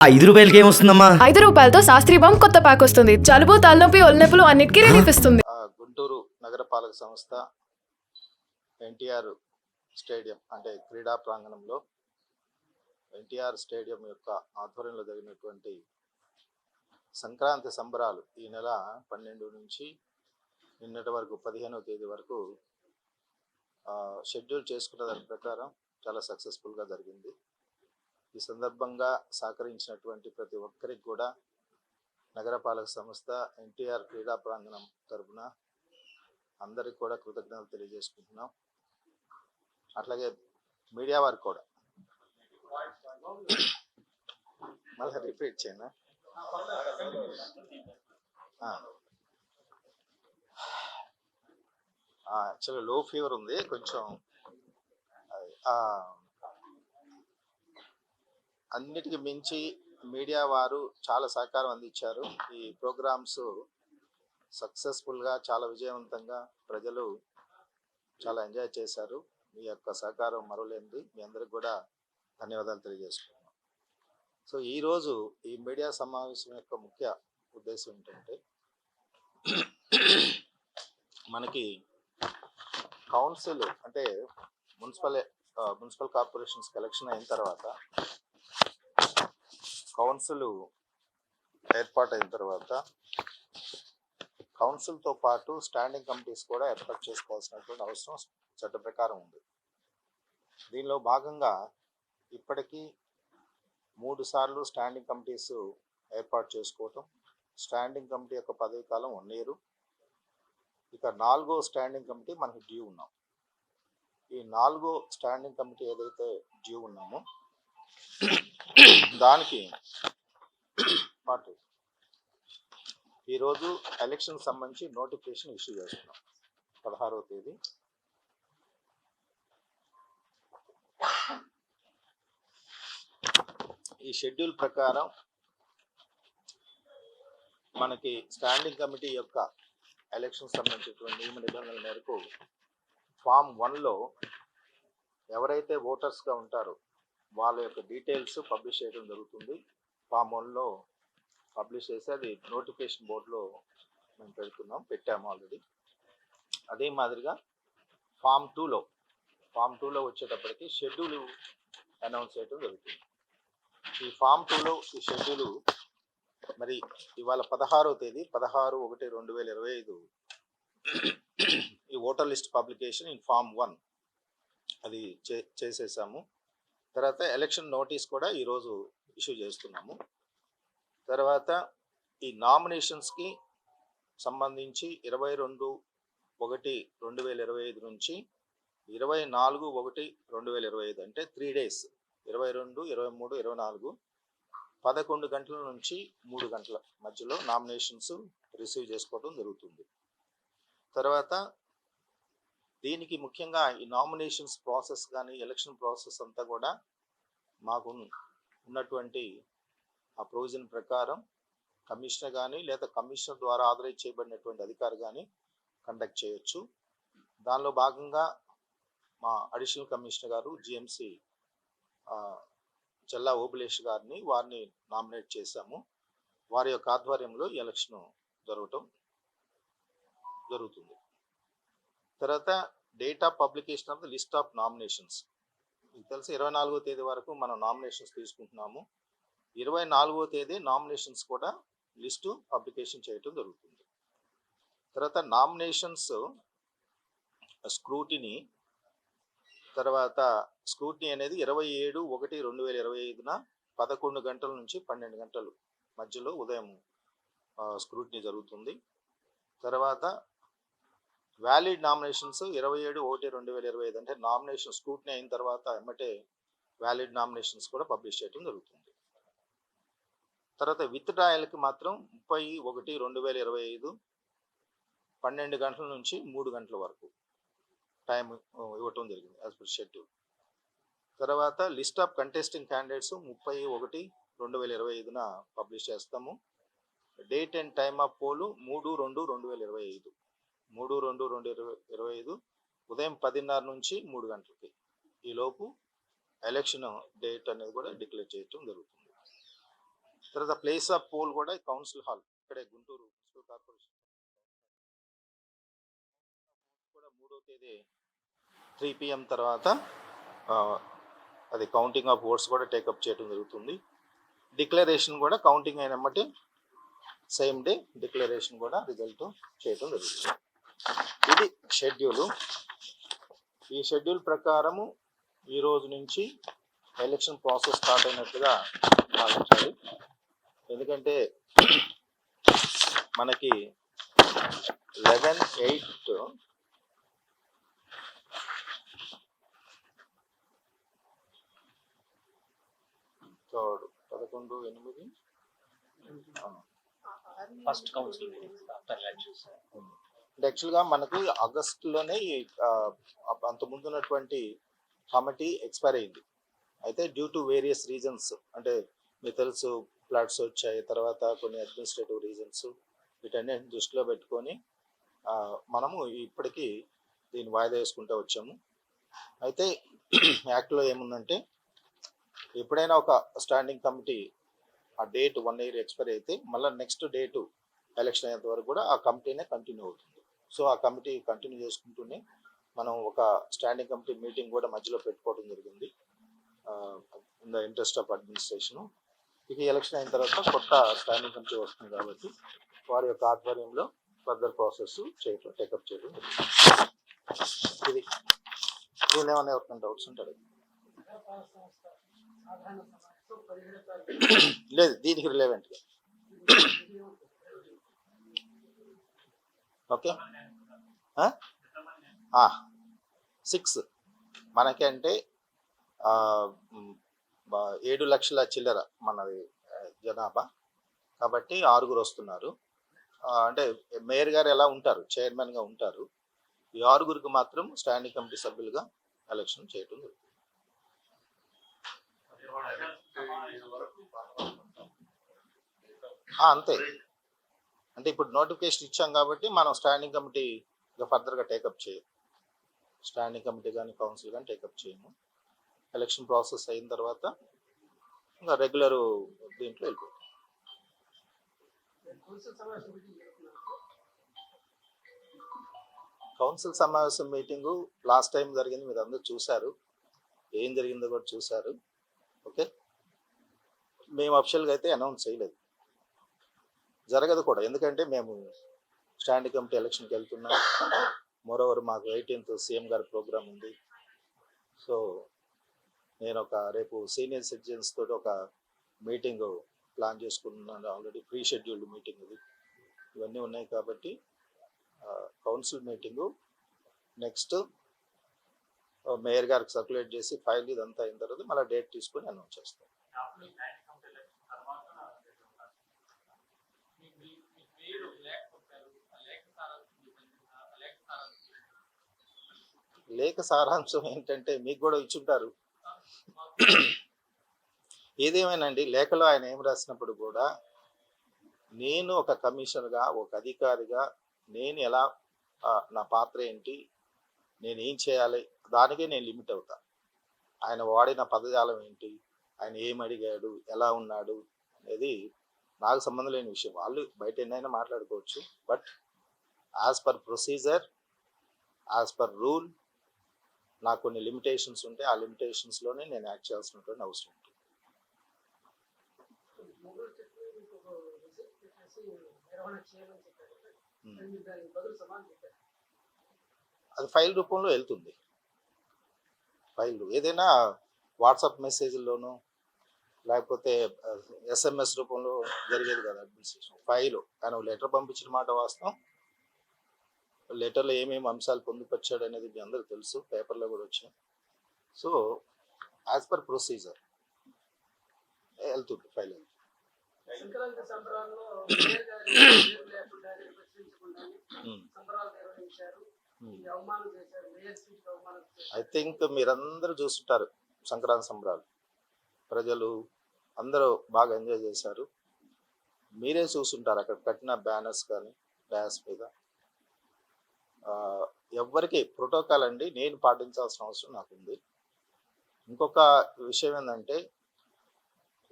ఆ ₹5 ఏమొస్తుందమ్మా? ₹5తో శాస్త్రీ బామ్ కొత్త ప్యాక్ వస్తుంది. జలుబు, తలనొప్పి, ఒళ్ళనొప్పులు అన్నిటికీ రిలీఫ్ ఇస్తుంది. గుంటూరు నగరపాలక సంస్థ ఎన్టీఆర్ స్టేడియం అంటే క్రీడా ప్రాంగణంలో ఎన్టీఆర్ స్టేడియం యొక్క ఆధ్వర్యంలో జరిగినటువంటి సంక్రాంతి సంబరాలు ఈ నెల 12 నుంచి నిన్నటి వరకు 15వ తేదీ వరకు షెడ్యూల్ చేసుకున్న దాని ప్రకారం చాలా సక్సెస్ఫుల్గా జరిగింది. ఈ సందర్భంగా సహకరించినటువంటి ప్రతి ఒక్కరికి కూడా నగరపాలక సంస్థ ఎన్టీఆర్ క్రీడా ప్రాంగణం తరఫున అందరికి కూడా కృతజ్ఞతలు తెలియజేసుకుంటున్నాం. అట్లాగే మీడియా వారికి కూడా మళ్ళీ రిపీట్ చేయనా? యాక్చువల్గా లో ఫీవర్ ఉంది కొంచెం. అన్నిటికీ మించి మీడియా వారు చాలా సహకారం అందించారు. ఈ ప్రోగ్రామ్స్ సక్సెస్ఫుల్గా చాలా విజయవంతంగా ప్రజలు చాలా ఎంజాయ్ చేశారు. మీ యొక్క సహకారం మరవలేనిది. మీ అందరికి కూడా ధన్యవాదాలు తెలియజేసుకుంటున్నాం. సో ఈరోజు ఈ మీడియా సమావేశం యొక్క ముఖ్య ఉద్దేశం ఏంటంటే మనకి కౌన్సిల్ అంటే మున్సిపల్ కార్పొరేషన్స్ ఎలక్షన్ అయిన తర్వాత కౌన్సిల్ ఏర్పాటైన తర్వాత కౌన్సిల్తో పాటు స్టాండింగ్ కమిటీస్ కూడా ఏర్పాటు చేసుకోవాల్సినటువంటి అవసరం చట్ట ప్రకారం ఉంది. దీనిలో భాగంగా ఇప్పటికీ 3 సార్లు స్టాండింగ్ కమిటీస్ ఏర్పాటు చేసుకోవటం. స్టాండింగ్ కమిటీ యొక్క పదవి కాలం 1 year. ఇక 4వ స్టాండింగ్ కమిటీ మనకి డ్యూ ఉన్నాం. ఈ 4వ స్టాండింగ్ కమిటీ ఏదైతే డ్యూ ఉన్నామో దానికి పాటు ఈరోజు ఎలక్షన్ సంబంధించి నోటిఫికేషన్ ఇష్యూ చేస్తున్నాం 16వ తేదీ. ఈ షెడ్యూల్ ప్రకారం మనకి స్టాండింగ్ కమిటీ యొక్క ఎలక్షన్ సంబంధించినటువంటి నియమ నిబంధనల మేరకు ఫామ్ 1లో ఎవరైతే ఓటర్స్గా ఉంటారో వాళ్ళ యొక్క డీటెయిల్స్ పబ్లిష్ చేయడం జరుగుతుంది. ఫామ్ 1లో పబ్లిష్ చేసి అది నోటిఫికేషన్ బోర్డులో మేము పెట్టాము ఆల్రెడీ. అదే మాదిరిగా ఫామ్ 2లో వచ్చేటప్పటికి షెడ్యూల్ అనౌన్స్ చేయడం జరుగుతుంది. ఈ ఫామ్ 2లో ఈ షెడ్యూలు మరి ఇవాళ 16వ తేదీ 16/1/2025 ఈ voter list publication in form 1 అది చేసేసాము. తర్వాత ఎలక్షన్ నోటీస్ కూడా ఈరోజు ఇష్యూ చేస్తున్నాము. తర్వాత ఈ నామినేషన్స్కి సంబంధించి 22/1/2025 నుంచి 24/1/2025 అంటే 3 days 22, 23, 24 11 గంటల నుంచి 3 గంటల మధ్యలో నామినేషన్స్ రిసీవ్ చేసుకోవడం జరుగుతుంది. తర్వాత దీనికి ముఖ్యంగా ఈ నామినేషన్స్ ప్రాసెస్ కానీ ఎలక్షన్ ప్రాసెస్ అంతా కూడా మాకు ఉన్నటువంటి ఆ ప్రొవిజన్ ప్రకారం కమిషనర్ కానీ లేదా కమిషనర్ ద్వారా ఆథరైజ్ చేయబడినటువంటి అధికారి కానీ కండక్ట్ చేయొచ్చు. దానిలో భాగంగా మా అడిషనల్ కమిషనర్ గారు జిఎంసి చెల్లా ఓబులేష్ గారిని వారిని నామినేట్ చేశాము. వారి యొక్క ఆధ్వర్యంలో ఈ ఎలక్షన్ జరుగుతుంది. తర్వాత date of publication of the list of nominations మీకు తెలిసి 24వ తేదీ వరకు మనం నామినేషన్స్ తీసుకుంటున్నాము. 24వ తేదీ నామినేషన్స్ కూడా లిస్టు పబ్లికేషన్ చేయటం జరుగుతుంది. తర్వాత నామినేషన్స్ స్క్రూటినీ అనేది 27/1/2025 11 గంటల నుంచి 12 గంటల మధ్యలో ఉదయం స్క్రూటినీ జరుగుతుంది. తర్వాత వ్యాలిడ్ నామినేషన్స్ 27/1/2025 అంటే నామినేషన్ స్క్రూటినీ అయిన తర్వాత ఎమ్మటే వ్యాలిడ్ నామినేషన్స్ కూడా పబ్లిష్ చేయడం జరుగుతుంది. తర్వాత విత్ డ్రాయల్కి మాత్రం 30/1/2025 12 గంటల నుంచి 3 గంటల వరకు టైం ఇవ్వటం జరిగింది యాజ్ పర్ షెడ్యూల్. తర్వాత list of contesting candidates 30/1/2025 publish చేస్తాము. Date and time of poll 3/2/2025 3/2/2025 ఉదయం 10:30 నుంచి 3 గంటలకి. ఈలోపు ఎలక్షన్ డేట్ అనేది కూడా డిక్లేర్ చేయటం జరుగుతుంది. తర్వాత ప్లేస్ ఆఫ్ పోల్ కూడా కౌన్సిల్ హాల్ ఇక్కడే గుంటూరు మున్సిపల్ కార్పొరేషన్ కూడా 3వ తేదీ 3 PM తర్వాత అది కౌంటింగ్ ఆఫ్ ఓట్స్ కూడా టేకప్ చేయడం జరుగుతుంది. డిక్లరేషన్ కూడా కౌంటింగ్ అయినమ్మటి సేమ్ డే డిక్లరేషన్ కూడా రిజల్ట్ చేయడం జరుగుతుంది. ఇది షెడ్యూలు. ఈ షెడ్యూల్ ప్రకారము ఈ రోజు నుంచి ఎలక్షన్ ప్రాసెస్ స్టార్ట్ అయినట్లుగా భావించాలి. ఎందుకంటే మనకి 11/8 11/8 first council meetings after elections. యాక్చువల్గా మనకి ఆగస్టులోనే అంత ముందు ఉన్నటువంటి కమిటీ ఎక్స్పైర్ అయింది. అయితే డ్యూ టు వేరియస్ రీజన్స్, అంటే మీకు తెలుసు ఫ్లడ్స్ వచ్చాయి, తర్వాత కొన్ని అడ్మినిస్ట్రేటివ్ రీజన్స్, వీటన్నిటిని దృష్టిలో పెట్టుకొని మనము ఇప్పటికీ దీన్ని వాయిదా వేసుకుంటూ వచ్చాము. అయితే యాక్ట్లో ఏముందంటే ఎప్పుడైనా ఒక స్టాండింగ్ కమిటీ ఆ డేట్ 1 year ఎక్స్పైర్ అయితే మళ్ళీ నెక్స్ట్ డేటు ఎలక్షన్ అయ్యేంత వరకు కూడా ఆ కమిటీనే కంటిన్యూ అవుతుంది. సో ఆ కమిటీ కంటిన్యూ చేసుకుంటూనే మనం ఒక స్టాండింగ్ కమిటీ మీటింగ్ కూడా మధ్యలో పెట్టుకోవడం జరిగింది in the interest of administration. ఇక ఎలక్షన్ అయిన తర్వాత కొత్త స్టాండింగ్ కమిటీ వస్తుంది కాబట్టి వారి యొక్క ఆధ్వర్యంలో ఫర్దర్ ప్రాసెస్ చేయటం టేకప్ చేయడం ఇది. దీని ఏమైనా ఎవరికైనా డౌట్స్ ఉంటారు? లేదు, దీనికి రిలేవెంట్గా. ఓకే 6 మనకి అంటే 7 లక్షల చిల్లర మనది జనాభా కాబట్టి 6 వస్తున్నారు. అంటే మేయర్ గారు ఎలా ఉంటారు, చైర్మన్గా ఉంటారు. ఈ 6 మాత్రం స్టాండింగ్ కమిటీ సభ్యులుగా ఎలక్షన్ చేయడం జరుగుతుంది. అంతే, అంటే ఇప్పుడు నోటిఫికేషన్ ఇచ్చాం కాబట్టి మనం స్టాండింగ్ కమిటీ ఫర్దర్గా టేకప్ చేయం. స్టాండింగ్ కమిటీ కానీ కౌన్సిల్ కానీ టేకప్ చేయము. ఎలక్షన్ ప్రాసెస్ అయిన తర్వాత ఇంకా రెగ్యులర్ దీంట్లో వెళ్ళిపోతాం. కౌన్సిల్ సమావేశం మీటింగు లాస్ట్ టైం జరిగింది, మీరు అందరూ చూశారు. ఏం జరిగిందో కూడా చూశారు. ఓకే, మేము అఫిషియల్గా అయితే అనౌన్స్ చేయలేదు, జరగదు కూడా. ఎందుకంటే మేము స్టాండింగ్ కమిటీ ఎలక్షన్కి వెళ్తున్నాం. మోరోవర్ మాకు 18th సీఎం గారి ప్రోగ్రామ్ ఉంది. సో నేను రేపు సీనియర్ సిటిజన్స్ తోటి ఒక మీటింగ్ ప్లాన్ చేసుకుంటున్నాను. ఆల్రెడీ ప్రీ షెడ్యూల్డ్ మీటింగ్ ఇది. ఇవన్నీ ఉన్నాయి కాబట్టి కౌన్సిల్ మీటింగు నెక్స్ట్ మేయర్ గారికి సర్క్యులేట్ చేసి ఫైల్ ఇదంతా అయిన తర్వాత మళ్ళీ డేట్ తీసుకొని అనౌన్స్ చేస్తాం. లేఖ సారాంశం ఏంటంటే మీకు కూడా ఇచ్చుంటారు. ఏదేమైనాండి, లేఖలో ఆయన ఏం రాసినప్పుడు కూడా నేను ఒక కమిషనర్గా, ఒక అధికారిగా నేను ఎలా నా పాత్ర ఏంటి, నేను ఏం చేయాలి, దానికే నేను లిమిట్ అవుతా. ఆయన వాడిన పదజాలం ఏంటి, ఆయన ఏం అడిగాడు, ఎలా ఉన్నాడు అనేది నాకు సంబంధం లేని విషయం. వాళ్ళు బయట ఎన్నైనా మాట్లాడుకోవచ్చు, but as per procedure, as per rule నాకు కొన్ని లిమిటేషన్స్ ఉంటాయి. ఆ లిమిటేషన్స్లోనే నేను యాక్ట్ చేయాల్సినటువంటి అవసరం ఉంటుంది. అది ఫైల్ రూపంలో వెళ్తుంది. ఫైల్ ఏదైనా వాట్సాప్ మెసేజ్లోనూ లేకపోతే SMS రూపంలో జరిగేది కదా అడ్మినిస్ట్రేషన్. ఫైల్ ఆయన లెటర్ పంపించిన మాట వాస్తవం. లెటర్లో ఏమేమి అంశాలు పొందుపరిచాడు అనేది మీ అందరూ తెలుసు, పేపర్లో కూడా వచ్చాయి. సో యాజ్ పర్ ప్రొసీజర్ వెళ్తుంది ఫైల్. ఐ థింక్ మీరందరూ చూస్తుంటారు సంక్రాంతి సంబరాలు. ప్రజలు అందరూ బాగా ఎంజాయ్ చేశారు. మీరే చూస్తుంటారు అక్కడ కట్టిన బ్యానర్స్ కానీ డాన్స్ మీద. ఎవరికి ప్రోటోకాల్ అండి నేను పాటించాల్సిన అవసరం నాకు ఉంది. ఇంకొక విషయం ఏంటంటే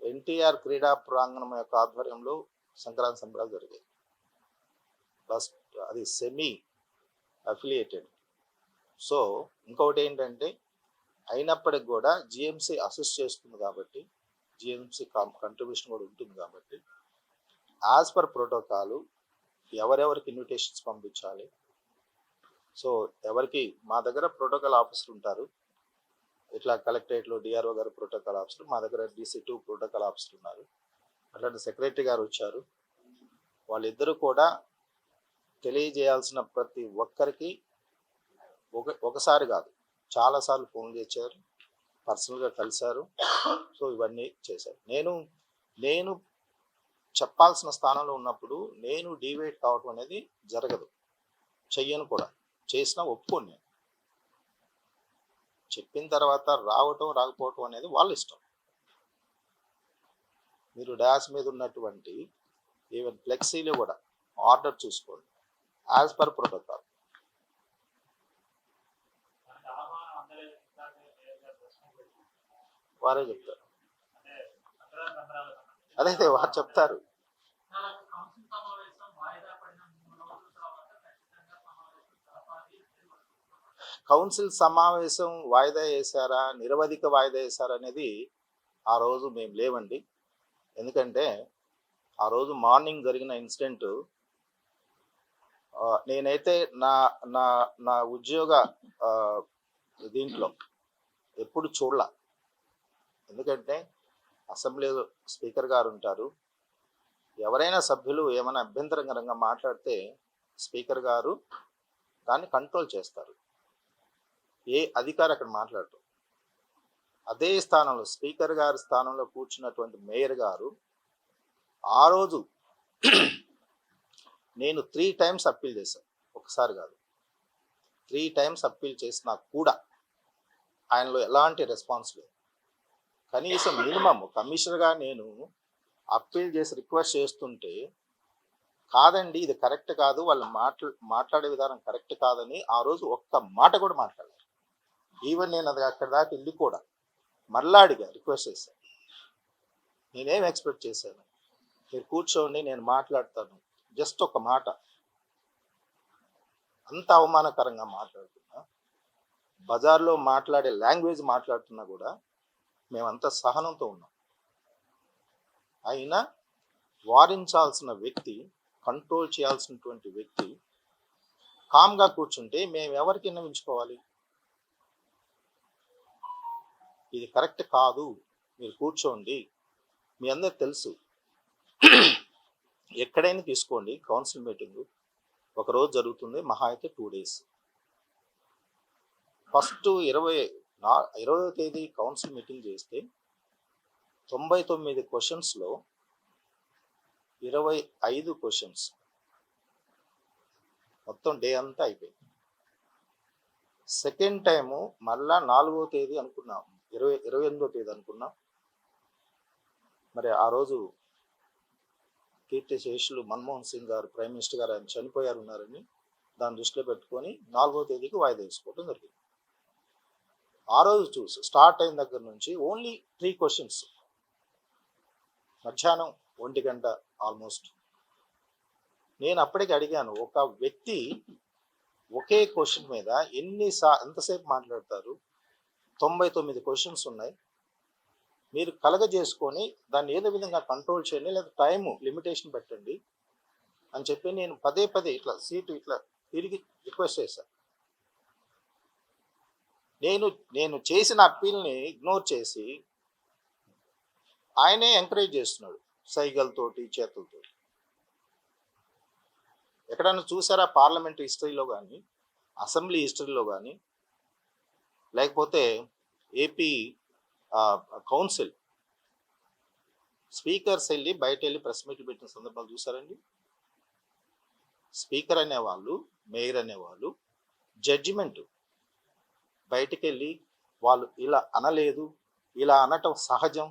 ఎన్టీఆర్ క్రీడా ప్రాంగణం యొక్క ఆధ్వర్యంలో సంక్రాంతి సంబరాలు జరిగాయి. ఫస్ట్ అది సెమీ అఫిలియేటెడ్. సో ఇంకొకటి ఏంటంటే, అయినప్పటికి కూడా జిఎంసి అసిస్ట్ చేస్తుంది కాబట్టి, జిఎంసి కంట్రిబ్యూషన్ కూడా ఉంటుంది కాబట్టి, యాజ్ పర్ ప్రోటోకాల్ ఎవరెవరికి ఇన్విటేషన్స్ పంపించాలి. సో ఎవరికి మా దగ్గర ప్రోటోకాల్ ఆఫీసర్ ఉంటారు, ఇట్లా కలెక్టరేట్లో డిఆర్ఓ గారు ప్రోటోకాల్ ఆఫీసర్, మా దగ్గర DC2 ప్రోటోకాల్ ఆఫీసర్ ఉన్నారు, అట్లాంటి సెక్రటరీ గారు వచ్చారు. వాళ్ళిద్దరూ కూడా తెలియజేయాల్సిన ప్రతి ఒక్కరికి ఒకసారి కాదు చాలాసార్లు ఫోన్ చేశారు, పర్సనల్గా కలిశారు. సో ఇవన్నీ చేశారు. నేను చెప్పాల్సిన స్థానంలో ఉన్నప్పుడు నేను డివేట్ కావటం అనేది జరగదు, చెయ్యను కూడా. చేసినా ఒప్పుకోను. నేను చెప్పిన తర్వాత రావటం రాకపోవటం అనేది వాళ్ళ ఇష్టం. మీరు డాష్ మీద ఉన్నటువంటి ఈవెన్ ఫ్లెక్సీలో కూడా ఆర్డర్ చూసుకోండి యాజ్ పర్ ప్రోటోకాల్. వారే చెప్తారు, అదే వారు చెప్తారు. కౌన్సిల్ సమావేశం వాయిదా వేశారా, నిరవధిక వాయిదా వేశారా అనేది ఆ రోజు మేము లేవండి. ఎందుకంటే ఆ రోజు మార్నింగ్ జరిగిన ఇన్సిడెంట్ నేనైతే నా నా నా ఉద్యోగ దీంట్లో ఎప్పుడు చూడలా. ఎందుకంటే అసెంబ్లీలో స్పీకర్ గారు ఉంటారు, ఎవరైనా సభ్యులు ఏమైనా అభ్యంతరకరంగా మాట్లాడితే స్పీకర్ గారు దాన్ని కంట్రోల్ చేస్తారు. ఏ అధికారి అక్కడ మాట్లాడటం. అదే స్థానంలో స్పీకర్ గారి స్థానంలో కూర్చున్నటువంటి మేయర్ గారు ఆ రోజు నేను 3 times అప్పీల్ చేశాను, ఒకసారి కాదు 3 times అప్పీల్ చేసినా కూడా ఆయనలో ఎలాంటి రెస్పాన్స్ లేదు. కనీసం మినిమం కమిషనర్గా నేను అప్పీల్ చేసి రిక్వెస్ట్ చేస్తుంటే, కాదండి ఇది కరెక్ట్ కాదు, వాళ్ళు మాట్లాడే విధానం కరెక్ట్ కాదని ఆ రోజు ఒక్క మాట కూడా మాట్లాడారు. ఈవెన్ నేను అది అక్కడ దాకా వెళ్ళి కూడా మరలా అడిగా, రిక్వెస్ట్ చేశాను. నేనేం ఎక్స్పెక్ట్ చేశాను, మీరు కూర్చోండి నేను మాట్లాడతాను, జస్ట్ ఒక మాట. అంత అవమానకరంగా మాట్లాడుతున్నా, బజార్లో మాట్లాడే లాంగ్వేజ్ మాట్లాడుతున్నా కూడా మేమంతా సహనంతో ఉన్నాం. అయినా వారించాల్సిన వ్యక్తి, కంట్రోల్ చేయాల్సినటువంటి వ్యక్తి కామ్గా కూర్చుంటే మేము ఎవరికి విన్నవించుకోవాలి? ఇది కరెక్ట్ కాదు, మీరు కూర్చోండి. మీ అందరు తెలుసు, ఎక్కడైనా తీసుకోండి కౌన్సిల్ మీటింగ్ ఒకరోజు జరుగుతుంది, మహా అయితే 2 days. ఫస్ట్ 20వ తేదీ కౌన్సిల్ మీటింగ్ చేస్తే 99 క్వశ్చన్స్లో 25 క్వశ్చన్స్ మొత్తం డే అంతా అయిపోయింది. సెకండ్ టైము మళ్ళా 4వ తేదీ అనుకున్నాం, 28వ తేదీ అనుకున్నాం. మరి ఆ రోజు కీర్తిశేషులు మన్మోహన్ సింగ్ గారు, ప్రైమ్ మినిస్టర్ గారు, ఆయన చనిపోయారు ఉన్నారని దాన్ని దృష్టిలో పెట్టుకొని 4వ తేదీకి వాయిదా వేసుకోవడం జరిగింది. ఆ రోజు చూసి స్టార్ట్ అయిన దగ్గర నుంచి ఓన్లీ 3 క్వశ్చన్స్, మధ్యాహ్నం 1 గంట ఆల్మోస్ట్. నేను అప్పటికి అడిగాను, ఒక వ్యక్తి ఒకే క్వశ్చన్ మీద ఎంతసేపు మాట్లాడతారు? 99 క్వశ్చన్స్ ఉన్నాయి, మీరు కలగజేసుకొని దాన్ని ఏదో విధంగా కంట్రోల్ చేయండి, లేదా టైము లిమిటేషన్ పెట్టండి అని చెప్పి నేను పదే ఇట్లా సీటు ఇట్లా తిరిగి రిక్వెస్ట్ చేశాను. నేను చేసిన అప్పీల్ని ఇగ్నోర్ చేసి ఆయనే ఎంకరేజ్ చేస్తున్నాడు సైగలతోటి, చేతులతోటి. ఎక్కడన్నా చూసారా పార్లమెంట్ హిస్టరీలో కానీ, అసెంబ్లీ హిస్టరీలో కానీ, లేకపోతే ఏపీ కౌన్సిల్ స్పీకర్స్ వెళ్ళి బయట వెళ్ళి ప్రెస్ మీట్లు పెట్టిన సందర్భాలు చూసారండి? స్పీకర్ అనేవాళ్ళు, మేయర్ అనేవాళ్ళు జడ్జిమెంట్ బయటికి వెళ్ళి వాళ్ళు ఇలా అనలేదు, ఇలా అనటం సహజం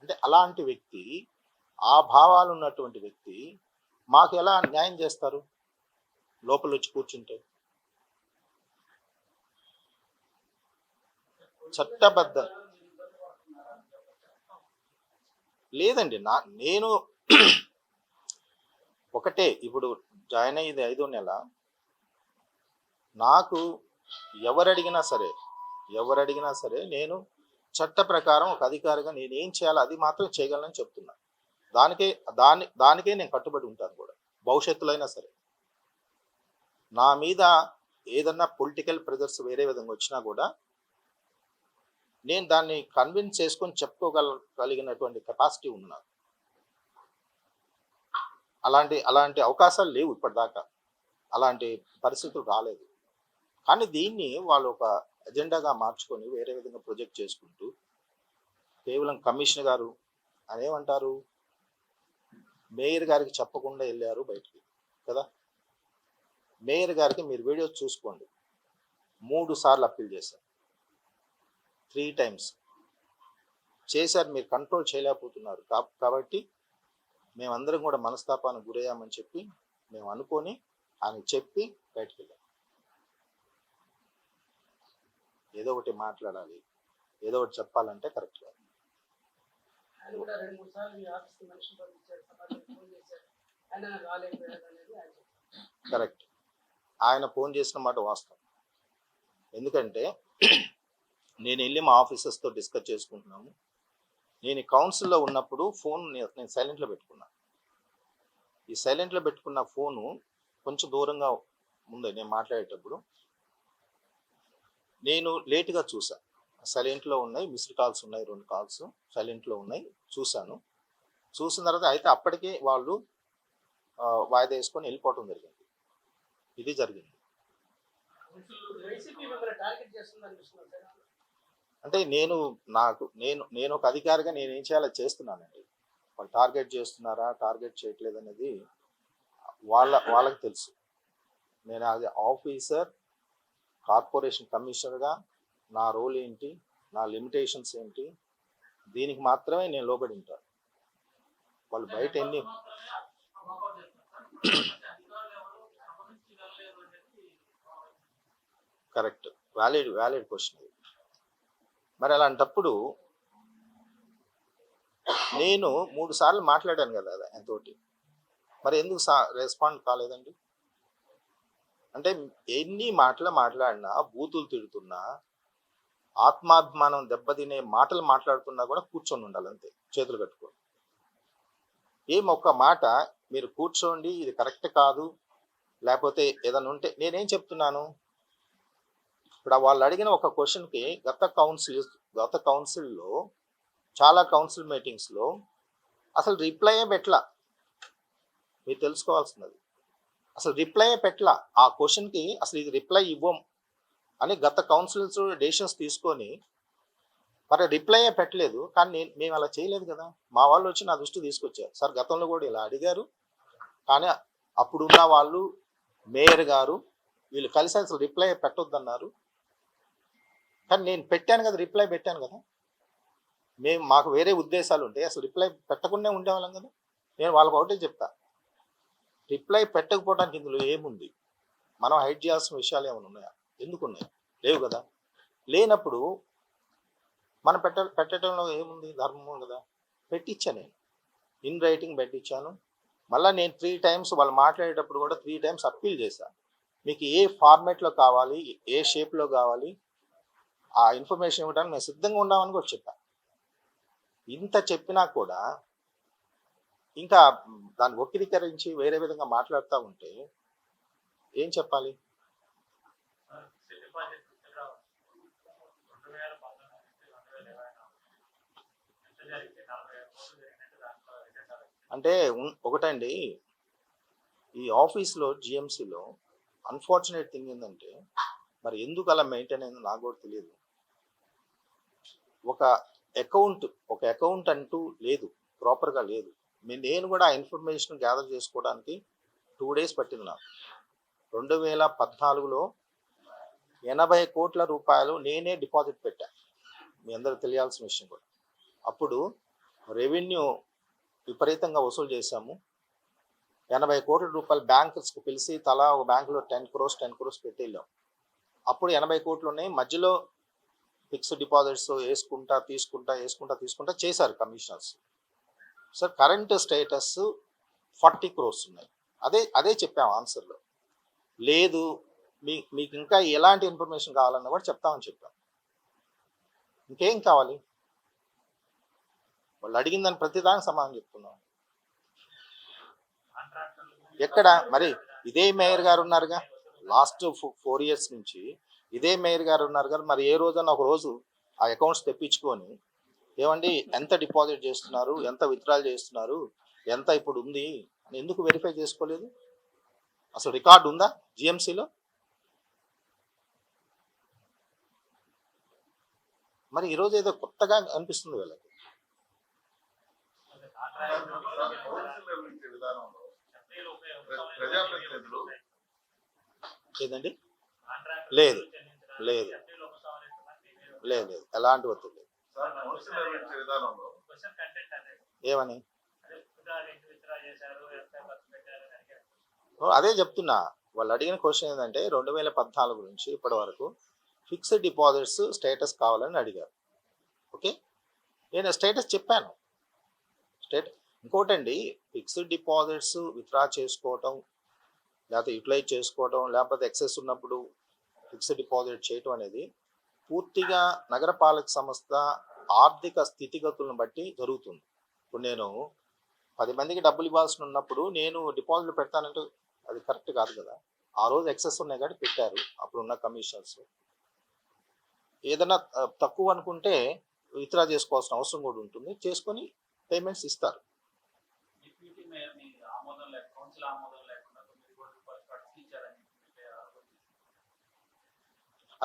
అంటే, అలాంటి వ్యక్తి, ఆ భావాలు ఉన్నటువంటి వ్యక్తి మాకు ఎలా న్యాయం చేస్తారు లోపల వచ్చి కూర్చుంటే? చట్టబద్ధ లేదండి. నేను ఒకటే ఇప్పుడు జాయిన్ అయ్యేది 5వ నెల. నాకు ఎవరడిగినా సరే నేను చట్ట ప్రకారం ఒక అధికారిగా నేను ఏం చేయాలో అది మాత్రం చేయగలనని చెప్తున్నా. దానికే నేను కట్టుబడి ఉంటాను కూడా. భవిష్యత్తులో అయినా సరే నా మీద ఏదన్నా పొలిటికల్ ప్రెజర్స్ వేరే విధంగా వచ్చినా కూడా నేను దాన్ని కన్విన్స్ చేసుకొని చెప్పుకోగలిగినటువంటి కెపాసిటీ ఉంది నాకు. అలాంటి అవకాశాలు లేవు ఇప్పటిదాకా. అలాంటి పరిస్థితులు రాలేదు. కానీ దీన్ని వాళ్ళు ఒక ఎజెండాగా మార్చుకొని వేరే విధంగా ప్రొజెక్ట్ చేసుకుంటూ కేవలం కమిషనర్ గారు అనేమంటారు, మేయర్ గారికి చెప్పకుండా వెళ్ళారు బయటికి కదా. మేయర్ గారికి మీరు వీడియోస్ చూసుకోండి, 3 సార్లు అప్పీల్ చేశారు, 3 times చేశారు. మీరు కంట్రోల్ చేయలేకపోతున్నారు కాబట్టి మేమందరం కూడా మనస్తాపానికి గురయ్యామని చెప్పి మేము అనుకొని ఆయన చెప్పి బయటకు వెళ్ళాం. ఏదో ఒకటి మాట్లాడాలి, ఏదో ఒకటి చెప్పాలంటే కరెక్ట్ కాదు. కరెక్ట్, ఆయన ఫోన్ చేసిన మాట వాస్తవం. ఎందుకంటే నేను వెళ్ళి మా ఆఫీసర్స్తో డిస్కస్ చేసుకుంటున్నాము. నేను కౌన్సిల్లో ఉన్నప్పుడు ఫోన్ నేను సైలెంట్లో పెట్టుకున్నాను. ఈ సైలెంట్లో పెట్టుకున్న ఫోను కొంచెం దూరంగా ఉంది. నేను మాట్లాడేటప్పుడు నేను లేటుగా చూసాను. సైలెంట్లో ఉన్నాయి, మిస్డ్ కాల్స్ ఉన్నాయి, 2 కాల్స్ సైలెంట్లో ఉన్నాయి. చూసిన తర్వాత అయితే అప్పటికే వాళ్ళు వాయిదా వేసుకొని వెళ్ళిపోవటం జరిగింది. ఇది జరిగింది. అంటే నేను ఒక అధికారిగా నేను ఏం చేయాలో చేస్తున్నానండి. వాళ్ళు టార్గెట్ చేస్తున్నారా, టార్గెట్ చేయట్లేదు అనేది వాళ్ళకి తెలుసు. నేను అది ఆఫీసర్, కార్పొరేషన్ కమిషనర్గా నా రోల్ ఏంటి, నా లిమిటేషన్స్ ఏంటి, దీనికి మాత్రమే నేను లోబడి ఉంటాను. వాళ్ళు బయట ఎన్ని కరెక్ట్, వ్యాలిడ్ క్వశ్చన్ అది. మరి అలాంటప్పుడు నేను 3 సార్లు మాట్లాడాను కదా ఆయనతోటి, మరి ఎందుకు రెస్పాండ్ కాలేదండి? అంటే ఎన్ని మాట్లాడినా, బూతులు తిడుతున్నా, ఆత్మాభిమానం దెబ్బతినే మాటలు మాట్లాడుతున్నా కూడా కూర్చొని ఉండాలి అంతే, చేతులు కట్టుకోండి. ఒక్క మాట మీరు కూర్చోండి, ఇది కరెక్ట్ కాదు, లేకపోతే ఏదైనా ఉంటే నేనేం చెప్తున్నాను. ఇప్పుడు వాళ్ళు అడిగిన ఒక క్వశ్చన్కి గత కౌన్సిల్లో చాలా కౌన్సిల్ మీటింగ్స్లో అసలు రిప్లైయే పెట్టలా. మీరు తెలుసుకోవాల్సినది, అసలు రిప్లైయే పెట్టలా ఆ క్వశ్చన్కి. అసలు ఇది రిప్లై ఇవ్వం అని గత కౌన్సిల్స్ డెసిషన్స్ తీసుకొని మరి రిప్లైయే పెట్టలేదు. కానీ మేము అలా చేయలేదు కదా. మా వాళ్ళు వచ్చి నా దృష్టి తీసుకొచ్చారు, సార్ గతంలో కూడా ఇలా అడిగారు, కానీ అప్పుడున్న వాళ్ళు, మేయర్ గారు వీళ్ళు కలిసి అసలు రిప్లై పెట్టొద్దన్నారు. కానీ నేను పెట్టాను కదా, రిప్లై పెట్టాను కదా. మాకు వేరే ఉద్దేశాలు ఉంటే అసలు రిప్లై పెట్టకుండా ఉండేవాళ్ళం కదా. నేను వాళ్ళకి ఒకటే చెప్తా, రిప్లై పెట్టకపోవడానికి ఇందులో ఏముంది, మనం హైడ్ చేయాల్సిన విషయాలు ఏమైనా ఉన్నాయా? ఎందుకు ఉన్నాయి? లేవు కదా. లేనప్పుడు మనం పెట్టడంలో ఏముంది, ధర్మం కదా. పెట్టించాను, నేను ఇన్ రైటింగ్ పెట్టించాను. మళ్ళీ నేను 3 times వాళ్ళు మాట్లాడేటప్పుడు కూడా 3 times అప్పీల్ చేశాను. మీకు ఏ ఫార్మేట్లో కావాలి, ఏ షేప్లో కావాలి, ఆ ఇన్ఫర్మేషన్ ఇవ్వడానికి మేము సిద్ధంగా ఉన్నామని కూడా చెప్పాను. ఇంత చెప్పినా కూడా ఇంకా దాన్ని వక్రీకరించి వేరే విధంగా మాట్లాడుతూ ఉంటే ఏం చెప్పాలి? అంటే ఒకటండి, ఈ ఆఫీస్లో జిఎంసీలో అన్ఫార్చునేట్ థింగ్ ఏంటంటే, మరి ఎందుకు అలా మెయింటైన్ అయిందో నాకు కూడా తెలియదు. ఒక అకౌంట్ అంటూ లేదు, ప్రాపర్గా లేదు. నేను కూడా ఆ ఇన్ఫర్మేషన్ గ్యాదర్ చేసుకోవడానికి 2 days పట్టింది నాకు. 2014లో 80 కోట్ల రూపాయలు నేనే డిపాజిట్ పెట్టాను, మీ అందరికి తెలియాల్సిన విషయం కూడా. అప్పుడు రెవెన్యూ విపరీతంగా వసూలు చేశాము. 80 కోట్ల రూపాయలు బ్యాంక్స్కి పిలిచి తలా ఒక బ్యాంకులో 10 crores పెట్టి వెళ్ళాం. అప్పుడు 80 కోట్లు ఉన్నాయి. మధ్యలో ఫిక్స్డ్ డిపాజిట్స్ వేసుకుంటా తీసుకుంటా చేశారు commissioners. Sir current status 40 crores ఉన్నాయి. అదే చెప్పాము ఆన్సర్లో. లేదు మీకు ఇంకా ఎలాంటి ఇన్ఫర్మేషన్ కావాలన్నా కూడా చెప్తామని చెప్పాం. ఇంకేం కావాలి? వాళ్ళు అడిగిన దాని ప్రతిదానికి సమాధానం చెప్తున్నాం. ఎక్కడ మరి ఇదే మేయర్ గారు ఉన్నారుగా, లాస్ట్ 4 years నుంచి ఇదే మేయర్ గారు ఉన్నారు కదా, మరి ఏ రోజన్నా ఒక రోజు ఆ అకౌంట్స్ తెప్పించుకొని ఏమండి ఎంత డిపాజిట్ చేస్తున్నారు, ఎంత విత్డ్రాల్ చేస్తున్నారు, ఎంత ఇప్పుడు ఉంది అని ఎందుకు వెరిఫై చేసుకోలేదు? అసలు రికార్డు ఉందా జిఎంసీలో? మరి ఈరోజు ఏదో కొత్తగా అనిపిస్తుంది వీళ్ళకి. ఏదండి? లేదు లేదు లేదు లేదు, ఎలాంటి ఒత్తిడి లేదు. ఏమని? అదే చెప్తున్నా. వాళ్ళు అడిగిన క్వశ్చన్ ఏంటంటే 2014 నుంచి ఇప్పటి వరకు ఫిక్స్డ్ డిపాజిట్స్ స్టేటస్ కావాలని అడిగారు. ఓకే, నేను స్టేటస్ చెప్పాను. ఇంకోటండి, ఫిక్స్డ్ డిపాజిట్స్ విత్డ్రా చేసుకోవటం, లేకపోతే యూటిలైజ్ చేసుకోవటం, లేకపోతే ఎక్సెస్ ఉన్నప్పుడు ఫిక్స్డ్ డిపాజిట్ చేయటం అనేది పూర్తిగా నగరపాలక సంస్థ ఆర్థిక స్థితిగతులను బట్టి జరుగుతుంది. ఇప్పుడు నేను 10 మందికి డబ్బులు ఇవ్వాల్సి ఉన్నప్పుడు నేను డిపాజిట్లు పెడతానంటే అది కరెక్ట్ కాదు కదా. ఆ రోజు ఎక్సెస్ ఉన్నాయి కాబట్టి పెట్టారు, అప్పుడున్న కమిషన్స్. ఏదైనా తక్కువ అనుకుంటే విత్డ్రా చేసుకోవాల్సిన అవసరం కూడా ఉంటుంది, చేసుకొని పేమెంట్స్ ఇస్తారు.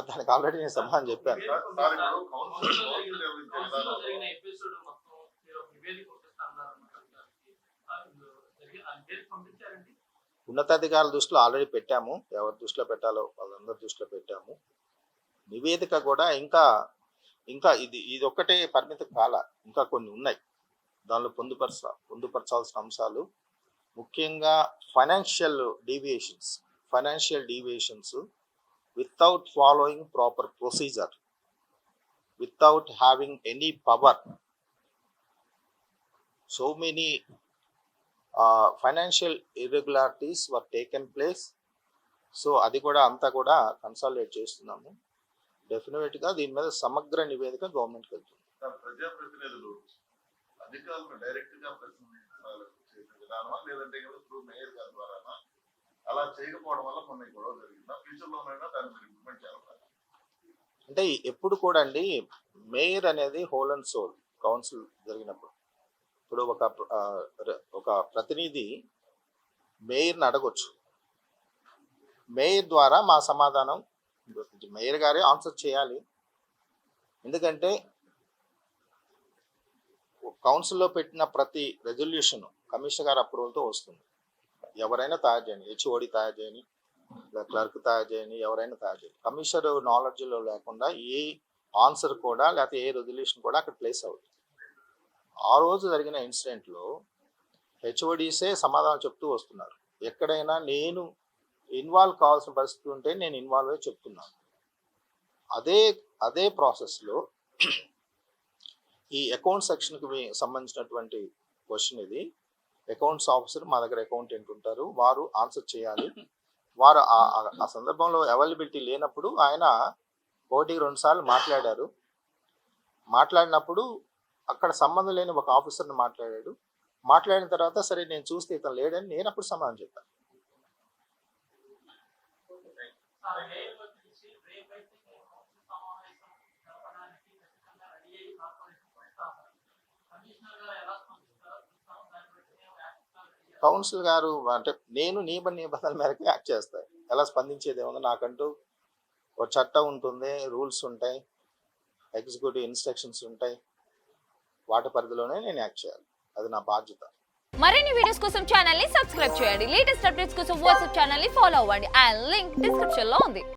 దానికి ఆల్రెడీ నేను సమాధానం చెప్పాను. ఉన్నతాధికారుల దృష్టిలో ఆల్రెడీ పెట్టాము, ఎవరి దృష్టిలో పెట్టాలో వాళ్ళందరి దృష్టిలో పెట్టాము. నివేదిక కూడా ఇంకా ఇది ఒక్కటే పరిమితం కాల, ఇంకా కొన్ని ఉన్నాయి దానిలో పొందుపరచాల్సిన అంశాలు. ముఖ్యంగా financial deviations without following proper procedure, without having any power. So many financial irregularities were taken place. So అది కూడా అంతా కూడా కన్సాలిడేట్ చేస్తున్నాము. డెఫినెట్గా దీని మీద సమగ్ర నివేదిక గవర్నమెంట్కి వెళ్తుంది. ప్రజాప్రతినిధులు అధికారులు డైరెక్ట్ గా చేసే విధానమా, లేదంటే మేయర్ గారి ద్వారా అలా చేయకపోవడం వల్ల కొన్ని గొడవ జరిగిందా? ఫ్యూచర్లోనైనా దాన్ని మీరు ఇంప్లిమెంట్ చేయాలి. అంటే ఎప్పుడు కూడా అండి, మేయర్ అనేది హోల్ అండ్ సోల్ కౌన్సిల్ జరిగినప్పుడు, ఇప్పుడు ఒక ప్రతినిధి మేయర్ని అడగొచ్చు. మేయర్ ద్వారా మా సమాధానం మేయర్ గారే ఆన్సర్ చేయాలి. ఎందుకంటే కౌన్సిల్లో పెట్టిన ప్రతి రెజల్యూషన్ కమిషనర్ గారి అప్రూవల్తో వస్తుంది. ఎవరైనా తయారు చేయని, హెచ్ఓడి తయారు చేయని, క్లర్క్ తయారు చేయని, ఎవరైనా తయారు చేయని, కమిషనర్ నాలెడ్జ్లో లేకుండా ఏ ఆన్సర్ కూడా లేకపోతే ఏ రెజల్యూషన్ కూడా అక్కడ ప్లేస్ అవుతుంది. ఆ రోజు జరిగిన ఇన్సిడెంట్లో హెచ్ఓడిసే సమాధానం చెప్తూ వస్తున్నారు. ఎక్కడైనా నేను ఇన్వాల్వ్ కావాల్సిన పరిస్థితి ఉంటే నేను ఇన్వాల్వ్ అయ్యి చెప్తున్నాను. అదే ప్రాసెస్లో ఈ అకౌంట్ సెక్షన్కి సంబంధించినటువంటి క్వశ్చన్ ఇది. అకౌంట్స్ ఆఫీసర్ మా దగ్గర అకౌంటెంట్ ఉంటారు, వారు ఆన్సర్ చేయాలి. వారు ఆ సందర్భంలో అవైలబిలిటీ లేనప్పుడు ఆయన 1-2 సార్లు మాట్లాడారు. మాట్లాడినప్పుడు అక్కడ సంబంధం లేని ఒక ఆఫీసర్ని మాట్లాడిన తర్వాత సరే నేను చూస్తే ఇతను లేడని నేను అప్పుడు సమాధానం చెప్పాను. కౌన్సిల్ గారు అంటే నేను నిబంధనల మేరకు యాక్ట్ చేస్తాను. ఎలా స్పందించేది ఏముందో, నాకంటూ ఒక చట్టం ఉంటుంది, రూల్స్ ఉంటాయి, ఎగ్జిక్యూటివ్ ఇన్స్ట్రక్షన్స్ ఉంటాయి, వాటి పరిధిలోనే నేను యాక్ట్ చేయాలి. అది నా బాధ్యత. మరిన్ని వీడియోస్ కోసం ఛానల్ ని సబ్స్క్రైబ్ చేయండి. లేటెస్ట్ అప్డేట్స్ కోసం వాట్సాప్ ఛానల్ ని ఫాలో అవ్వండి. ఆ లింక్ డిస్క్రిప్షన్ లో ఉంది.